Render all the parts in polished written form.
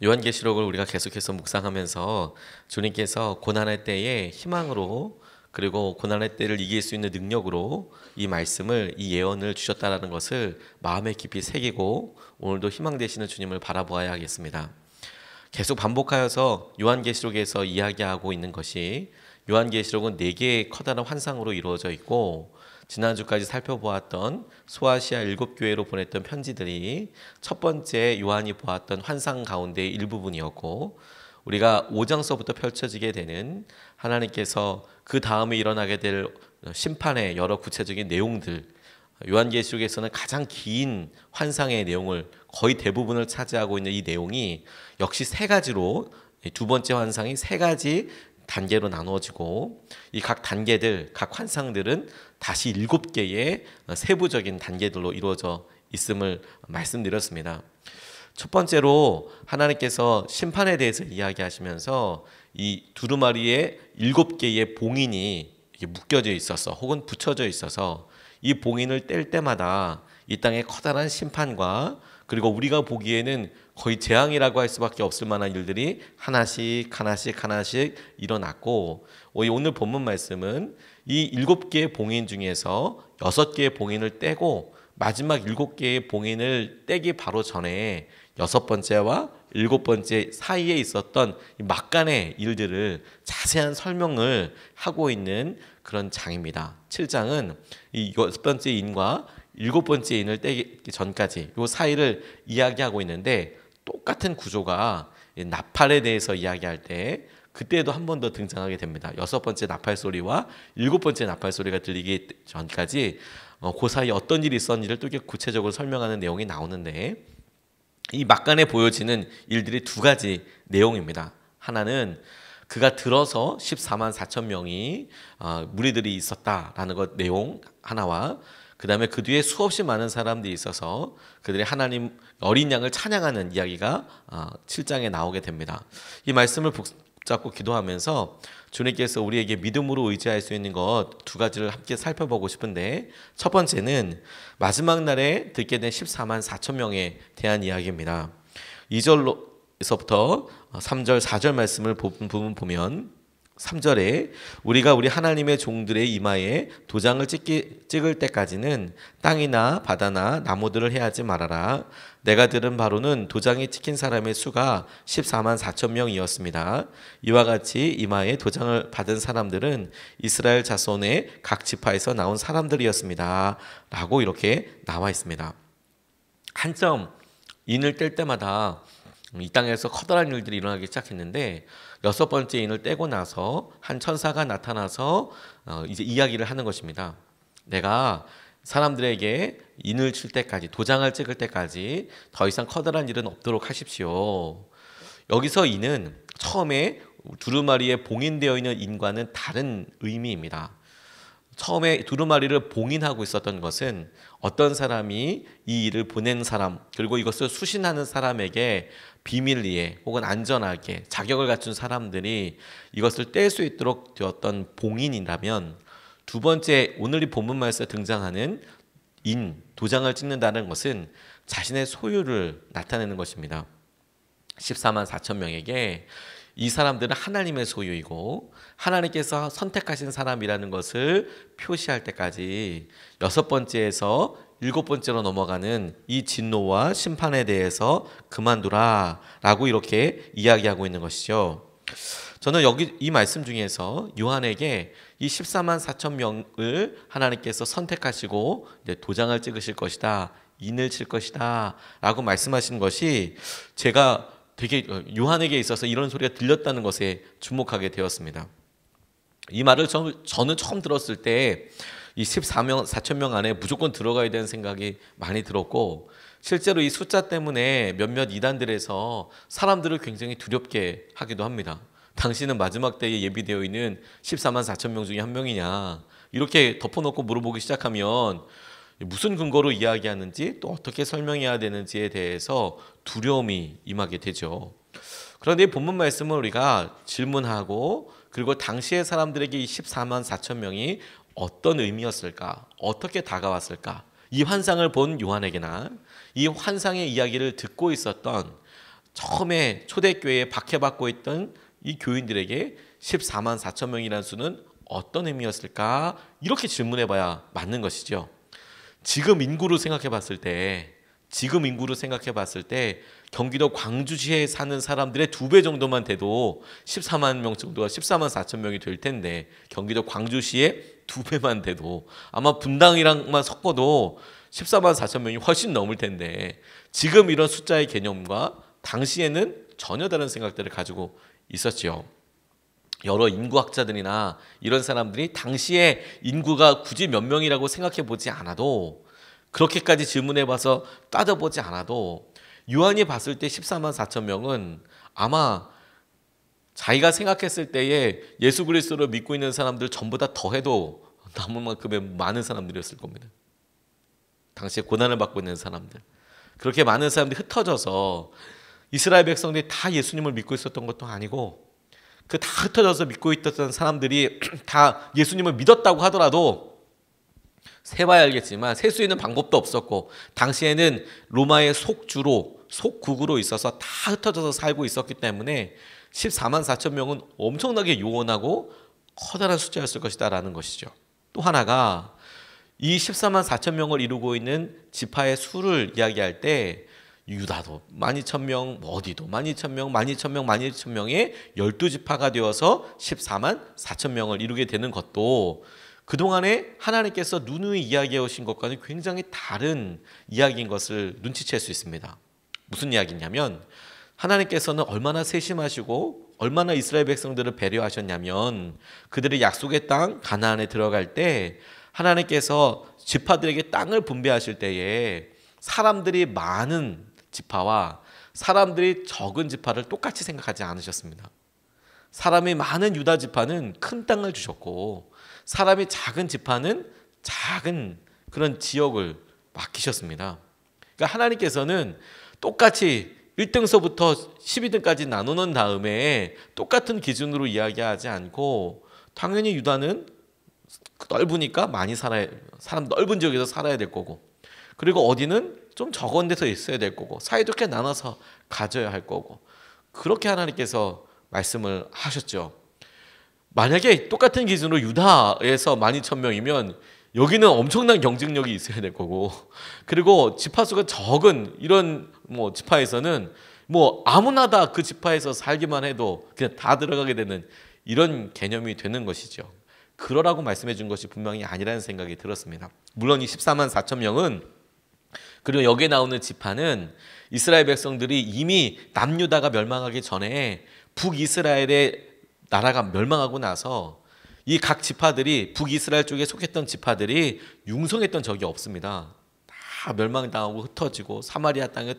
요한계시록을 우리가 계속해서 묵상하면서 주님께서 고난의 때에 희망으로 그리고 고난의 때를 이길 수 있는 능력으로 이 말씀을 이 예언을 주셨다라는 것을 마음에 깊이 새기고 오늘도 희망 되시는 주님을 바라보아야 하겠습니다. 계속 반복하여서 요한계시록에서 이야기하고 있는 것이 요한계시록은 4개의 커다란 환상으로 이루어져 있고 지난주까지 살펴보았던 소아시아 7교회로 보냈던 편지들이 첫 번째 요한이 보았던 환상 가운데의 일부분이었고 우리가 5장서부터 펼쳐지게 되는 하나님께서 그 다음에 일어나게 될 심판의 여러 구체적인 내용들 요한계시록에서는 가장 긴 환상의 내용을 거의 대부분을 차지하고 있는 이 내용이 역시 세 가지로 두 번째 환상이 세 가지 단계로 나누어지고 이 각 단계들, 각 환상들은 다시 7개의 세부적인 단계들로 이루어져 있음을 말씀드렸습니다. 첫 번째로 하나님께서 심판에 대해서 이야기하시면서 이 두루마리에 7개의 봉인이 묶여져 있어서 혹은 붙여져 있어서 이 봉인을 뗄 때마다 이 땅의 커다란 심판과 그리고 우리가 보기에는 거의 재앙이라고 할 수밖에 없을 만한 일들이 하나씩 일어났고 오늘 본문 말씀은 이 7개의 봉인 중에서 6개의 봉인을 떼고 마지막 7개의 봉인을 떼기 바로 전에 6번째와 7번째 사이에 있었던 막간의 일들을 자세한 설명을 하고 있는 그런 장입니다. 7장은 이 6번째 인과 7번째 인을 떼기 전까지 이 사이를 이야기하고 있는데 똑같은 구조가 나팔에 대해서 이야기할 때 그때도 한 번 더 등장하게 됩니다. 6번째 나팔 소리와 7번째 나팔 소리가 들리기 전까지 그 사이에 어떤 일이 있었는지를 또 구체적으로 설명하는 내용이 나오는데 이 막간에 보여지는 일들이 두 가지 내용입니다. 하나는 그가 들어서 14만 4천 명이 무리들이 있었다라는 것 내용 하나와 그 다음에 그 뒤에 수없이 많은 사람들이 있어서 그들이 하나님 어린 양을 찬양하는 이야기가 7장에 나오게 됩니다. 이 말씀을 붙잡고 기도하면서 주님께서 우리에게 믿음으로 의지할 수 있는 것 두 가지를 함께 살펴보고 싶은데 첫 번째는 마지막 날에 듣게 된 14만 4천 명에 대한 이야기입니다. 2절로서부터 3절 4절 말씀을 부분 보면 3절에 우리가 우리 하나님의 종들의 이마에 도장을 찍을 때까지는 땅이나 바다나 나무들을 해하지 말아라. 내가 들은 바로는 도장이 찍힌 사람의 수가 14만 4천 명이었습니다. 이와 같이 이마에 도장을 받은 사람들은 이스라엘 자손의 각 지파에서 나온 사람들이었습니다. 라고 이렇게 나와 있습니다. 한 점 인을 뗄 때마다 이 땅에서 커다란 일들이 일어나기 시작했는데 6번째 인을 떼고 나서 한 천사가 나타나서 이제 이야기를 하는 것입니다. 내가 사람들에게 인을 칠 때까지 도장을 찍을 때까지 더 이상 커다란 일은 없도록 하십시오. 여기서 인은 처음에 두루마리에 봉인되어 있는 인과는 다른 의미입니다. 처음에 두루마리를 봉인하고 있었던 것은 어떤 사람이 이 일을 보낸 사람 그리고 이것을 수신하는 사람에게 비밀리에 혹은 안전하게 자격을 갖춘 사람들이 이것을 뗄 수 있도록 되었던 봉인이라면 두 번째 오늘 이 본문 말씀에 등장하는 인, 도장을 찍는다는 것은 자신의 소유를 나타내는 것입니다. 14만 4천 명에게 이 사람들은 하나님의 소유이고 하나님께서 선택하신 사람이라는 것을 표시할 때까지 6번째에서 7번째로 넘어가는 이 진노와 심판에 대해서 그만두라 라고 이렇게 이야기하고 있는 것이죠. 저는 여기 이 말씀 중에서 요한에게 이 14만 4천 명을 하나님께서 선택하시고 이제 도장을 찍으실 것이다, 인을 칠 것이다 라고 말씀하신 것이 제가 되게 요한에게 있어서 이런 소리가 들렸다는 것에 주목하게 되었습니다. 이 말을 저는 처음 들었을 때 이 14만 4천 명 안에 무조건 들어가야 되는 생각이 많이 들었고 실제로 이 숫자 때문에 몇몇 이단들에서 사람들을 굉장히 두렵게 하기도 합니다. 당신은 마지막 때에 예비되어 있는 14만 4천 명 중에 한 명이냐 이렇게 덮어놓고 물어보기 시작하면 무슨 근거로 이야기하는지 또 어떻게 설명해야 되는지에 대해서 두려움이 임하게 되죠. 그런데 이 본문 말씀을 우리가 질문하고 그리고 당시의 사람들에게 이 14만 4천 명이 어떤 의미였을까? 어떻게 다가왔을까? 이 환상을 본 요한에게나 이 환상의 이야기를 듣고 있었던 처음에 초대교회에 박해받고 있던 이 교인들에게 14만 4천 명이라는 수는 어떤 의미였을까? 이렇게 질문해 봐야 맞는 것이죠. 지금 인구로 생각해 봤을 때 경기도 광주시에 사는 사람들의 2배 정도만 돼도 14만 명 정도가 14만 4천 명이 될 텐데, 경기도 광주시에 2배만 돼도 아마 분당이랑만 섞어도 14만 4천 명이 훨씬 넘을 텐데, 지금 이런 숫자의 개념과 당시에는 전혀 다른 생각들을 가지고 있었죠. 여러 인구학자들이나 이런 사람들이 당시에 인구가 굳이 몇 명이라고 생각해 보지 않아도, 그렇게까지 질문해 봐서 따져보지 않아도 요한이 봤을 때 14만 4천 명은 아마 자기가 생각했을 때에 예수 그리스도를 믿고 있는 사람들 전부 다 더해도 남을 만큼의 많은 사람들이었을 겁니다. 당시에 고난을 받고 있는 사람들, 그렇게 많은 사람들이 흩어져서 이스라엘 백성들이 다 예수님을 믿고 있었던 것도 아니고, 그 다 흩어져서 믿고 있었던 사람들이 다 예수님을 믿었다고 하더라도 세봐야 알겠지만 셀 수 있는 방법도 없었고, 당시에는 로마의 속국으로 있어서 다 흩어져서 살고 있었기 때문에 14만 4천 명은 엄청나게 요원하고 커다란 숫자였을 것이다라는 것이죠. 또 하나가 이 14만 4천 명을 이루고 있는 지파의 수를 이야기할 때 유다도 12,000명, 어디도 12,000명, 12,000명, 12,000명의 12지파가 되어서 14만 4천 명을 이루게 되는 것도 그동안에 하나님께서 누누이 이야기해 오신 것과는 굉장히 다른 이야기인 것을 눈치챌 수 있습니다. 무슨 이야기냐면, 하나님께서는 얼마나 세심하시고 얼마나 이스라엘 백성들을 배려하셨냐면, 그들의 약속의 땅 가나안에 들어갈 때 하나님께서 지파들에게 땅을 분배하실 때에 사람들이 많은 지파와 사람들이 적은 지파를 똑같이 생각하지 않으셨습니다. 사람이 많은 유다 지파는 큰 땅을 주셨고, 사람이 작은 지파는 작은 그런 지역을 맡기셨습니다. 그러니까 하나님께서는 똑같이 1등서부터 12등까지 나누는 다음에 똑같은 기준으로 이야기하지 않고, 당연히 유다는 넓으니까 많이 살아야, 사람 넓은 지역에서 살아야 될 거고, 그리고 어디는 좀 적은 데서 있어야 될 거고, 사이좋게 나눠서 가져야 할 거고, 그렇게 하나님께서 말씀을 하셨죠. 만약에 똑같은 기준으로 유다에서 12,000명이면 여기는 엄청난 경쟁력이 있어야 될 거고, 그리고 지파수가 적은 이런 지파에서는 아무나 다 그 지파에서 살기만 해도 그냥 다 들어가게 되는 이런 개념이 되는 것이죠. 그러라고 말씀해 준 것이 분명히 아니라는 생각이 들었습니다. 물론 이 14만 4천 명은, 그리고 여기에 나오는 지파는 이스라엘 백성들이 이미 남유다가 멸망하기 전에 북이스라엘의 나라가 멸망하고 나서 이 각 지파들이, 북이스라엘 쪽에 속했던 지파들이 융성했던 적이 없습니다. 다 멸망당하고 흩어지고 사마리아 땅에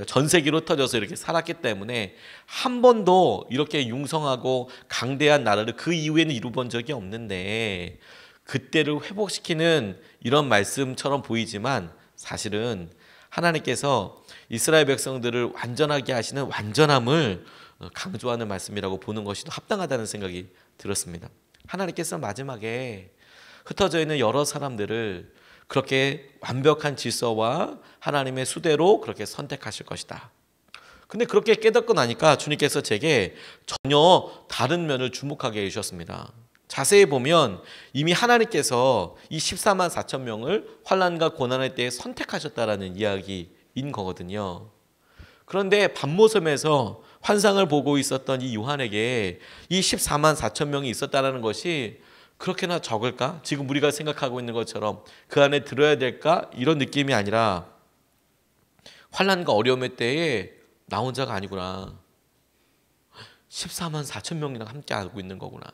전 세계로 흩어져서 이렇게 살았기 때문에 한 번도 이렇게 융성하고 강대한 나라를 그 이후에는 이루본 적이 없는데, 그때를 회복시키는 이런 말씀처럼 보이지만 사실은 하나님께서 이스라엘 백성들을 완전하게 하시는 완전함을 강조하는 말씀이라고 보는 것이 더 합당하다는 생각이 들었습니다. 하나님께서 마지막에 흩어져 있는 여러 사람들을 그렇게 완벽한 질서와 하나님의 수대로 그렇게 선택하실 것이다. 근데 그렇게 깨닫고 나니까 주님께서 제게 전혀 다른 면을 주목하게 해주셨습니다. 자세히 보면 이미 하나님께서 이 14만 4천 명을 환난과 고난의 때에 선택하셨다라는 이야기인 거거든요. 그런데 밤모섬에서 환상을 보고 있었던 이 요한에게 이 14만 4천 명이 있었다는 것이 그렇게나 적을까? 지금 우리가 생각하고 있는 것처럼 그 안에 들어야 될까? 이런 느낌이 아니라, 환난과 어려움의 때에 나 혼자가 아니구나. 14만 4천 명이랑 함께 알고 있는 거구나.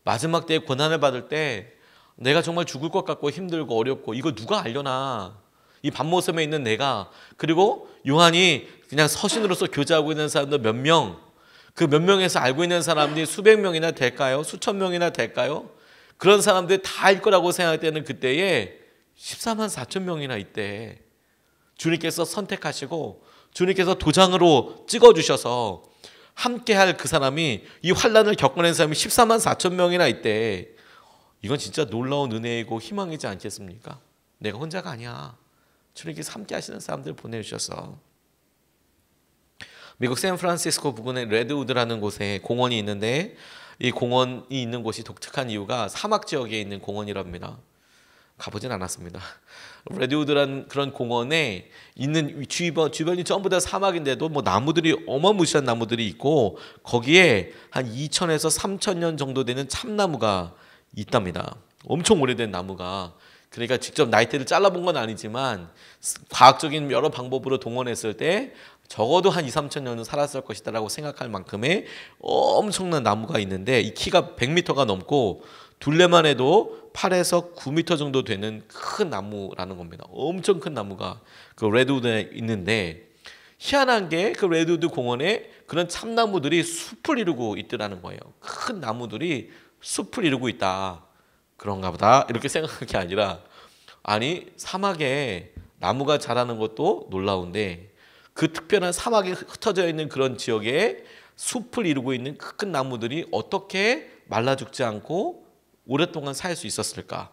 마지막 때에 고난을 받을 때 내가 정말 죽을 것 같고 힘들고 어렵고 이거 누가 알려나. 이 밤모섬에 있는 내가, 그리고 요한이 그냥 서신으로서 교제하고 있는 사람들 몇 명, 그 몇 명에서 알고 있는 사람들이 수백 명이나 될까요? 수천 명이나 될까요? 그런 사람들이 다일 거라고 생각할 때는 그때에 14만 4천 명이나 있대. 주님께서 선택하시고 주님께서 도장으로 찍어주셔서 함께할 그 사람이, 이 환난을 겪어낸 사람이 14만 4천 명이나 있대. 이건 진짜 놀라운 은혜이고 희망이지 않겠습니까? 내가 혼자가 아니야. 주님께서 함께 하시는 사람들 보내주셔서. 미국 샌프란시스코 부근의 레드우드라는 곳에 공원이 있는데 이 공원이 있는 곳이 독특한 이유가 사막 지역에 있는 공원이랍니다. 가보진 않았습니다. 레드우드라는 그런 공원에 있는 주변이 전부 다 사막인데도 뭐 나무들이 어마무시한 나무들이 있고 거기에 한 2000에서 3000년 정도 되는 참나무가 있답니다. 엄청 오래된 나무가. 그러니까 직접 나이테를 잘라본 건 아니지만 과학적인 여러 방법으로 동원했을 때 적어도 한 2, 3천 년은 살았을 것이다 라고 생각할 만큼의 엄청난 나무가 있는데 이 키가 100m가 넘고 둘레만 해도 8에서 9m 정도 되는 큰 나무라는 겁니다. 엄청 큰 나무가 그 레드우드에 있는데 희한한 게 그 레드우드 공원에 그런 참나무들이 숲을 이루고 있더라는 거예요. 큰 나무들이 숲을 이루고 있다. 그런가 보다 이렇게 생각한 게 아니라 아니 사막에 나무가 자라는 것도 놀라운데 그 특별한 사막에 흩어져 있는 그런 지역에 숲을 이루고 있는 큰 나무들이 어떻게 말라 죽지 않고 오랫동안 살 수 있었을까?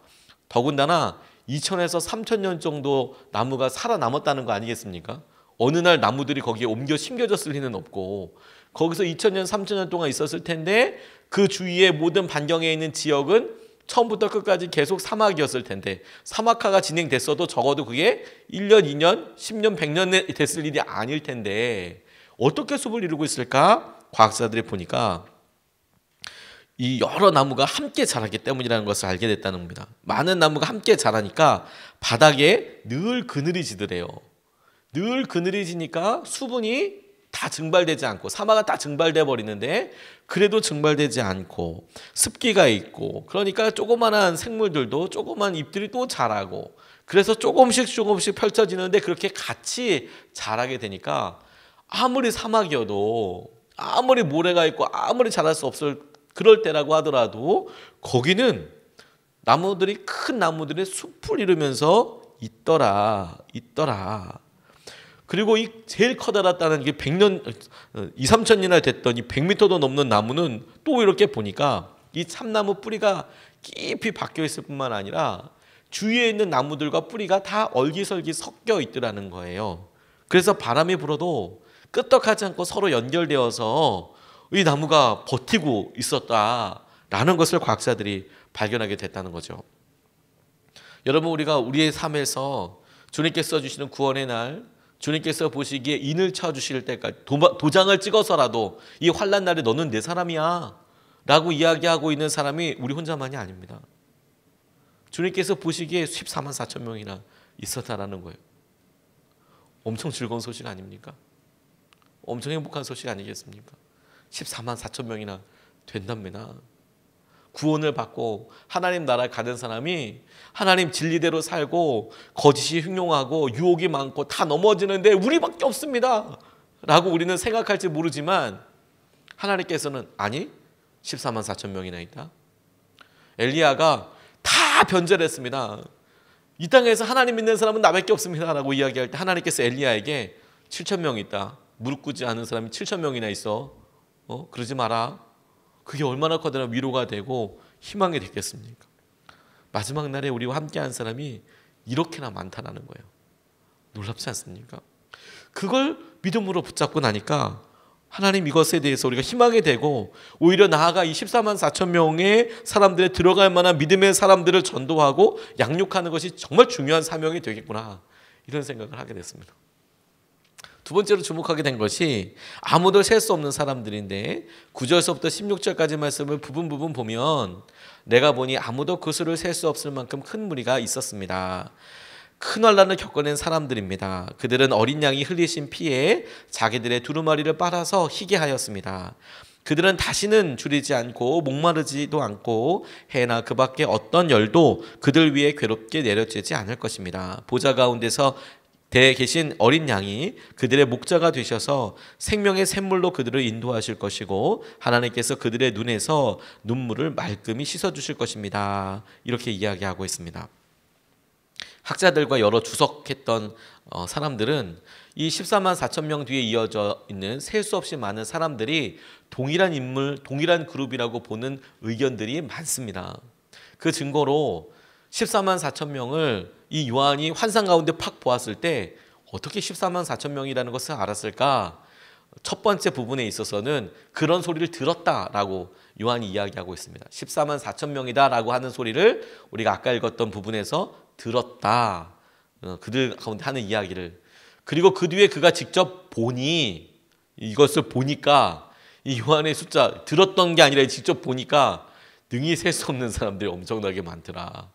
더군다나 2000에서 3000년 정도 나무가 살아남았다는 거 아니겠습니까? 어느 날 나무들이 거기에 옮겨 심겨졌을 리는 없고 거기서 2000년, 3000년 동안 있었을 텐데 그 주위의 모든 반경에 있는 지역은 처음부터 끝까지 계속 사막이었을 텐데 사막화가 진행됐어도 적어도 그게 1년, 2년, 10년, 100년 됐을 일이 아닐 텐데 어떻게 숲을 이루고 있을까? 과학자들이 보니까 이 여러 나무가 함께 자라기 때문이라는 것을 알게 됐다는 겁니다. 많은 나무가 함께 자라니까 바닥에 늘 그늘이 지더래요. 늘 그늘이 지니까 수분이 다 증발되지 않고 사막은 다 증발돼 버리는데 그래도 증발되지 않고 습기가 있고 그러니까 조그만한 생물들도 조그만 잎들이 또 자라고 그래서 조금씩 펼쳐지는데 그렇게 같이 자라게 되니까 아무리 사막이어도 아무리 모래가 있고 아무리 자랄 수 없을 그럴 때라고 하더라도 거기는 나무들이 큰 나무들의 숲을 이루면서 있더라. 그리고 이 제일 커다랗다는 게 100년, 2, 3천이나 됐더니 100m도 넘는 나무는 또 이렇게 보니까 이 참나무 뿌리가 깊이 박혀 있을 뿐만 아니라 주위에 있는 나무들과 뿌리가 다 얼기설기 섞여 있더라는 거예요. 그래서 바람이 불어도 끄떡하지 않고 서로 연결되어서 이 나무가 버티고 있었다라는 것을 과학자들이 발견하게 됐다는 거죠. 여러분 우리가 우리의 삶에서 주님께서 주시는 구원의 날 주님께서 보시기에 인을 쳐주실 때까지 도장을 찍어서라도 이 환난 날에 너는 내 사람이야 라고 이야기하고 있는 사람이 우리 혼자만이 아닙니다. 주님께서 보시기에 14만 4천 명이나 있었다라는 거예요. 엄청 즐거운 소식 아닙니까? 엄청 행복한 소식 아니겠습니까? 14만 4천 명이나 된답니다. 구원을 받고 하나님 나라에 가는 사람이 하나님 진리대로 살고 거짓이 흉용하고 유혹이 많고 다 넘어지는데 우리밖에 없습니다 라고 우리는 생각할지 모르지만 하나님께서는 아니 14만 4천 명이나 있다. 엘리야가 다 변절했습니다. 이 땅에서 하나님 믿는 사람은 나밖에 없습니다 라고 이야기할 때 하나님께서 엘리야에게 7천 명 있다. 무릎 꿇지 않은 사람이 7천 명이나 있어. 그러지 마라. 그게 얼마나 커다란 위로가 되고 희망이 됐겠습니까? 마지막 날에 우리와 함께한 사람이 이렇게나 많다는 거예요. 놀랍지 않습니까? 그걸 믿음으로 붙잡고 나니까 하나님 이것에 대해서 우리가 희망이 되고 오히려 나아가 이 14만 4천 명의 사람들에 들어갈 만한 믿음의 사람들을 전도하고 양육하는 것이 정말 중요한 사명이 되겠구나 이런 생각을 하게 됐습니다. 두 번째로 주목하게 된 것이 아무도 셀 수 없는 사람들인데 9절서부터 16절까지 말씀을 부분 보면 내가 보니 아무도 그 수를 셀 수 없을 만큼 큰 무리가 있었습니다. 큰 환난을 겪어낸 사람들입니다. 그들은 어린 양이 흘리신 피에 자기들의 두루마리를 빨아서 희게 하였습니다. 그들은 다시는 줄이지 않고 목마르지도 않고 해나 그 밖에 어떤 열도 그들 위에 괴롭게 내려지지 않을 것입니다. 보좌 가운데서 대에 계신 어린 양이 그들의 목자가 되셔서 생명의 샘물로 그들을 인도하실 것이고 하나님께서 그들의 눈에서 눈물을 말끔히 씻어주실 것입니다. 이렇게 이야기하고 있습니다. 학자들과 여러 주석했던 사람들은 이 14만 4천 명 뒤에 이어져 있는 셀 수 없이 많은 사람들이 동일한 인물, 동일한 그룹이라고 보는 의견들이 많습니다. 그 증거로 14만 4천 명을 이 요한이 환상 가운데 팍 보았을 때 어떻게 14만 4천 명이라는 것을 알았을까? 첫 번째 부분에 있어서는 그런 소리를 들었다라고 요한이 이야기하고 있습니다. 14만 4천 명이다라고 하는 소리를 우리가 아까 읽었던 부분에서 들었다. 그들 가운데 하는 이야기를. 그리고 그 뒤에 그가 직접 보니, 이것을 보니까 이 요한의 숫자, 들었던 게 아니라 직접 보니까 능히 셀 수 없는 사람들이 엄청나게 많더라.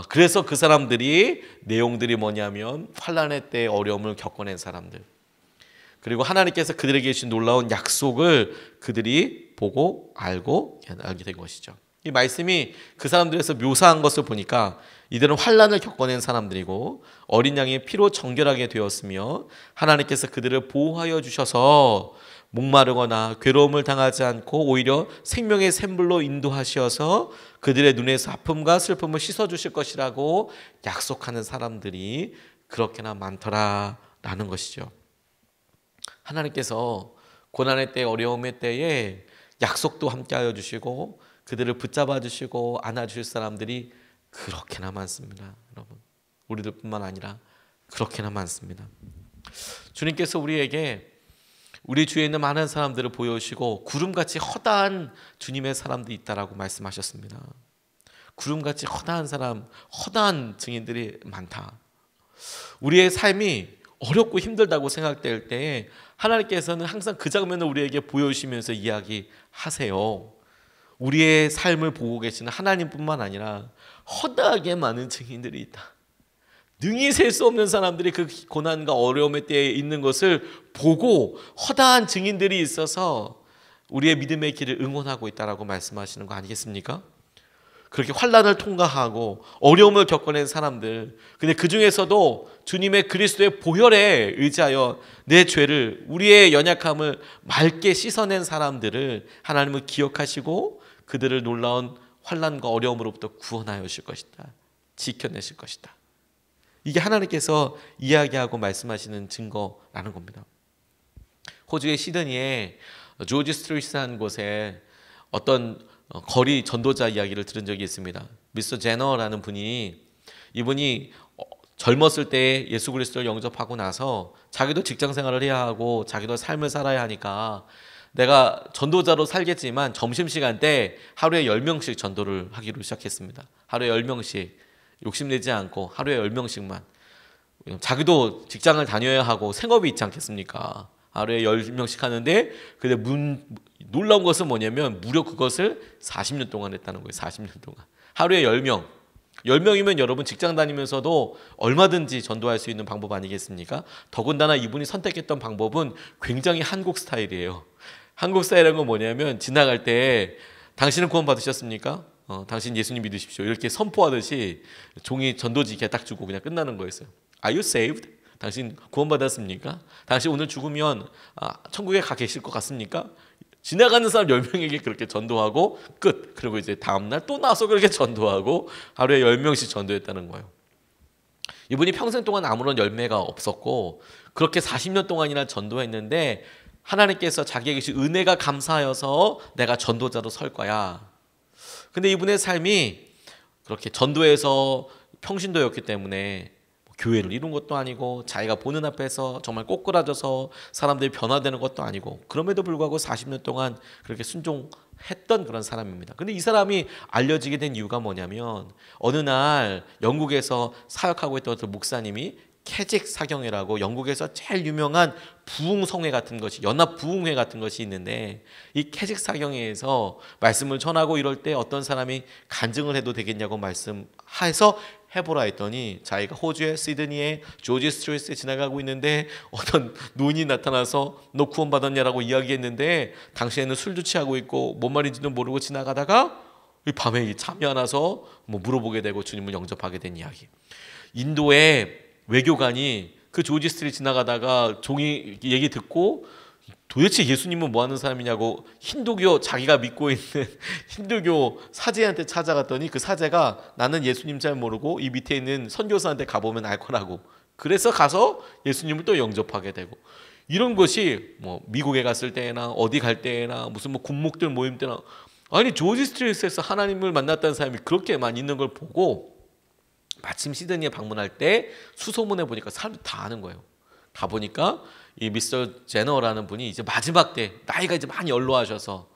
그래서 그 사람들이 내용들이 뭐냐면 환난의 때에 어려움을 겪어낸 사람들, 그리고 하나님께서 그들에게 주신 놀라운 약속을 그들이 보고 알게 된 것이죠. 이 말씀이 그 사람들에서 묘사한 것을 보니까 이들은 환난을 겪어낸 사람들이고 어린 양의 피로 정결하게 되었으며 하나님께서 그들을 보호하여 주셔서 목마르거나 괴로움을 당하지 않고 오히려 생명의 샘물로 인도하셔서 그들의 눈에서 아픔과 슬픔을 씻어주실 것이라고 약속하는 사람들이 그렇게나 많더라라는 것이죠. 하나님께서 고난의 때, 어려움의 때에 약속도 함께하여 주시고 그들을 붙잡아 주시고 안아주실 사람들이 그렇게나 많습니다. 여러분, 우리들뿐만 아니라 그렇게나 많습니다. 주님께서 우리에게 우리 주위에 있는 많은 사람들을 보여주시고 구름같이 허다한 주님의 사람들이 있다라고 말씀하셨습니다. 구름같이 허다한 사람, 허다한 증인들이 많다. 우리의 삶이 어렵고 힘들다고 생각될 때에 하나님께서는 항상 그 장면을 우리에게 보여주시면서 이야기하세요. 우리의 삶을 보고 계시는 하나님뿐만 아니라 허다하게 많은 증인들이 있다. 능히 셀 수 없는 사람들이 그 고난과 어려움의 때에 있는 것을 보고 허다한 증인들이 있어서 우리의 믿음의 길을 응원하고 있다라고 말씀하시는 거 아니겠습니까? 그렇게 환난을 통과하고 어려움을 겪어낸 사람들, 근데 그 중에서도 주님의 그리스도의 보혈에 의지하여 내 죄를, 우리의 연약함을 맑게 씻어낸 사람들을 하나님은 기억하시고 그들을 놀라운 환난과 어려움으로부터 구원하여 주실 것이다, 지켜내실 것이다. 이게 하나님께서 이야기하고 말씀하시는 증거라는 겁니다. 호주의 시드니에 조지 스트리트라는 곳에 어떤 거리 전도자 이야기를 들은 적이 있습니다. 미스터 제너라는 분이, 이분이 젊었을 때 예수 그리스도를 영접하고 나서 자기도 직장 생활을 해야 하고 자기도 삶을 살아야 하니까 내가 전도자로 살겠지만 점심시간 때 하루에 10명씩 전도를 하기로 시작했습니다. 하루에 10명씩, 욕심내지 않고 하루에 10명씩만. 자기도 직장을 다녀야 하고 생업이 있지 않겠습니까? 하루에 10명씩 하는데, 근데 놀라운 것은 뭐냐면 무려 그것을 40년 동안 했다는 거예요. 40년 동안. 하루에 10명. 10명이면 여러분 직장 다니면서도 얼마든지 전도할 수 있는 방법 아니겠습니까? 더군다나 이분이 선택했던 방법은 굉장히 한국 스타일이에요. 한국 스타일이라는 건 뭐냐면 지나갈 때 당신은 구원 받으셨습니까? 당신 예수님 믿으십시오. 이렇게 선포하듯이 종이 전도지 이렇게 딱 주고 그냥 끝나는 거였어요. Are you saved? 당신 구원받았습니까? 당신 오늘 죽으면 천국에 가 계실 것 같습니까? 지나가는 사람 10명에게 그렇게 전도하고 끝. 그리고 이제 다음날 또 나와서 그렇게 전도하고 하루에 10명씩 전도했다는 거예요. 이분이 평생 동안 아무런 열매가 없었고 그렇게 40년 동안이나 전도했는데 하나님께서 자기에게 주신 은혜가 감사하여서 내가 전도자로 설 거야. 근데 이분의 삶이 그렇게 전도해서 평신도였기 때문에 교회를 이룬 것도 아니고 자기가 보는 앞에서 정말 꼬꾸라져서 사람들이 변화되는 것도 아니고 그럼에도 불구하고 40년 동안 그렇게 순종했던 그런 사람입니다. 근데 이 사람이 알려지게 된 이유가 뭐냐면 어느 날 영국에서 사역하고 있던 어떤 목사님이 캐직 사경회라고 영국에서 제일 유명한 부흥성회 같은 것이, 연합 부흥회 같은 것이 있는데 이 캐직 사경회에서 말씀을 전하고 이럴 때 어떤 사람이 간증을 해도 되겠냐고 말씀해서 해보라 했더니 자기가 호주의 시드니에 조지 스트리트에 지나가고 있는데 어떤 노인이 나타나서 너 구원받았냐라고 이야기했는데 당시에는 술도 취하고 있고 뭔 말인지도 모르고 지나가다가 밤에 잠이 안 와서 물어보게 되고 주님을 영접하게 된 이야기. 인도의 외교관이 그 조지 스트리트 지나가다가 종이 얘기 듣고 도대체 예수님은 뭐 하는 사람이냐고 힌두교, 자기가 믿고 있는 힌두교 사제한테 찾아갔더니 그 사제가 나는 예수님 잘 모르고 이 밑에 있는 선교사한테 가보면 알 거라고. 그래서 가서 예수님을 또 영접하게 되고, 이런 것이 미국에 갔을 때나 어디 갈 때나 무슨 군목들 모임 때나, 아니 조지 스트리트에서 하나님을 만났다는 사람이 그렇게 많이 있는 걸 보고 마침 시드니에 방문할 때 수소문해 보니까 사람들이 다 아는 거예요. 가보니까 이 미스터 제너라는 분이 이제 마지막 때 나이가 이제 많이 연로하셔서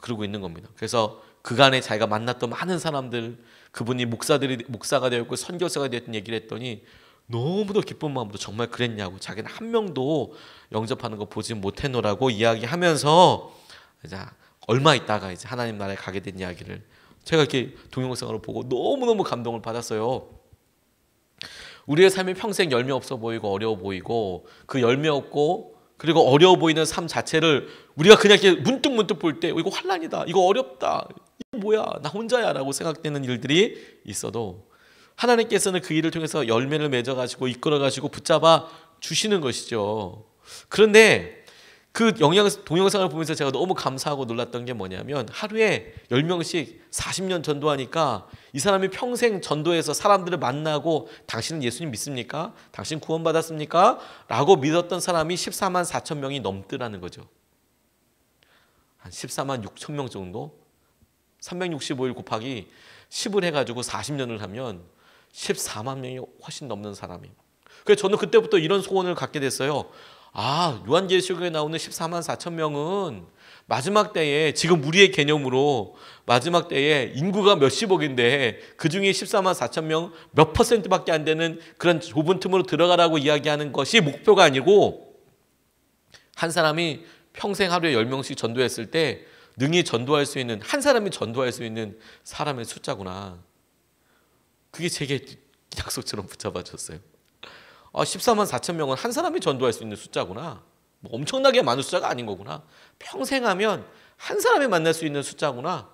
그러고 있는 겁니다. 그래서 그간에 자기가 만났던 많은 사람들, 그분이 목사가 되었고 선교사가 되었던 얘기를 했더니 너무도 기쁜 마음으로 정말 그랬냐고, 자기는 한 명도 영접하는 거 보지 못했노라고 이야기하면서 이제 얼마 있다가 이제 하나님 나라에 가게 된 이야기를 제가 이렇게 동영상으로 보고 너무너무 감동을 받았어요. 우리의 삶이 평생 열매 없어 보이고 어려워 보이고, 그 열매 없고 그리고 어려워 보이는 삶 자체를 우리가 그냥 이렇게 문득문득 볼 때 이거 환난이다, 이거 어렵다, 이거 뭐야, 나 혼자야 라고 생각되는 일들이 있어도 하나님께서는 그 일을 통해서 열매를 맺어가지고 이끌어가지고 붙잡아 주시는 것이죠. 그런데 그 동영상을 보면서 제가 너무 감사하고 놀랐던 게 뭐냐면, 하루에 10명씩 40년 전도하니까 이 사람이 평생 전도해서 사람들을 만나고 당신은 예수님 믿습니까? 당신 구원받았습니까? 라고 믿었던 사람이 14만 4천 명이 넘더라는 거죠. 한 14만 6천 명 정도? 365일 곱하기 10을 해가지고 40년을 하면 14만 명이 훨씬 넘는 사람이. 그래서 저는 그때부터 이런 소원을 갖게 됐어요. 요한계시록에 나오는 14만 4천 명은 마지막 때에, 지금 우리의 개념으로 마지막 때에 인구가 몇십억인데 그 중에 14만 4천 명 몇 %밖에 안 되는 그런 좁은 틈으로 들어가라고 이야기하는 것이 목표가 아니고, 한 사람이 평생 하루에 10명씩 전도했을 때 능히 전도할 수 있는, 한 사람이 전도할 수 있는 사람의 숫자구나. 그게 제게 약속처럼 붙잡아줬어요. 14만 4천 명은 한 사람이 전도할 수 있는 숫자구나. 뭐 엄청나게 많은 숫자가 아닌 거구나. 평생 하면 한 사람이 만날 수 있는 숫자구나.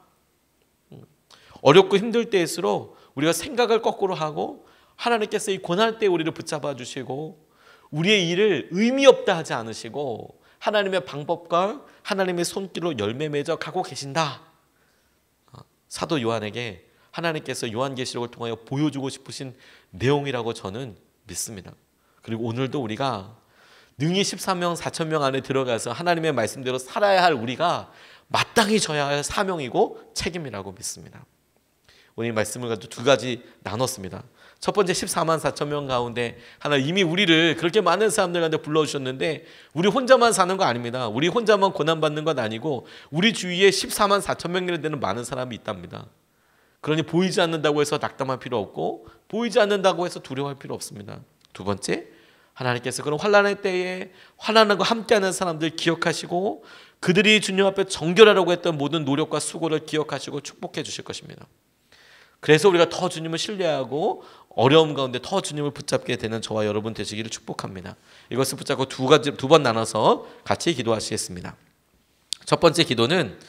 어렵고 힘들 때일수록 우리가 생각을 거꾸로 하고 하나님께서 이 고난할 때 우리를 붙잡아 주시고 우리의 일을 의미 없다 하지 않으시고 하나님의 방법과 하나님의 손길로 열매 맺어 가고 계신다. 사도 요한에게 하나님께서 요한계시록을 통하여 보여주고 싶으신 내용이라고 저는 믿습니다. 그리고 오늘도 우리가 능히 14명 4천 명 안에 들어가서 하나님의 말씀대로 살아야 할 우리가 마땅히 져야 할 사명이고 책임이라고 믿습니다. 오늘 이 말씀을 가지고 두 가지 나눴습니다. 첫 번째, 14만 4천 명 가운데 하나님 이미 우리를 그렇게 많은 사람들 가운데 불러주셨는데 우리 혼자만 사는 거 아닙니다. 우리 혼자만 고난받는 건 아니고 우리 주위에 14만 4천 명이나 되는 많은 사람이 있답니다. 그러니 보이지 않는다고 해서 낙담할 필요 없고 보이지 않는다고 해서 두려워할 필요 없습니다. 두 번째, 하나님께서 그런 환난의 때에 환난과 함께하는 사람들 기억하시고 그들이 주님 앞에 정결하려고 했던 모든 노력과 수고를 기억하시고 축복해 주실 것입니다. 그래서 우리가 더 주님을 신뢰하고 어려움 가운데 더 주님을 붙잡게 되는 저와 여러분 되시기를 축복합니다. 이것을 붙잡고 두 번 나눠서 같이 기도하시겠습니다. 첫 번째 기도는,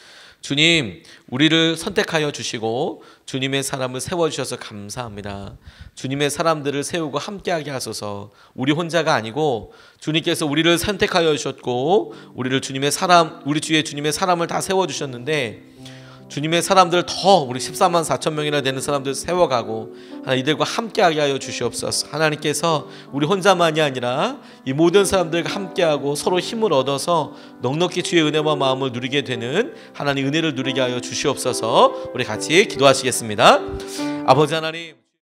주님, 우리를 선택하여 주시고 주님의 사람을 세워주셔서 감사합니다. 주님의 사람들을 세우고 함께하게 하소서. 우리 혼자가 아니고 주님께서 우리를 선택하여 주셨고 우리를 주님의 사람, 우리 주위에 주님의 사람을 다 세워주셨는데 주님의 사람들 더 우리 14만 4천 명이나 되는 사람들 세워가고 이들과 함께하게 하여 주시옵소서. 하나님께서 우리 혼자만이 아니라 이 모든 사람들과 함께하고 서로 힘을 얻어서 넉넉히 주의 은혜와 마음을 누리게 되는 하나님 은혜를 누리게 하여 주시옵소서. 우리 같이 기도하시겠습니다. 아버지 하나님,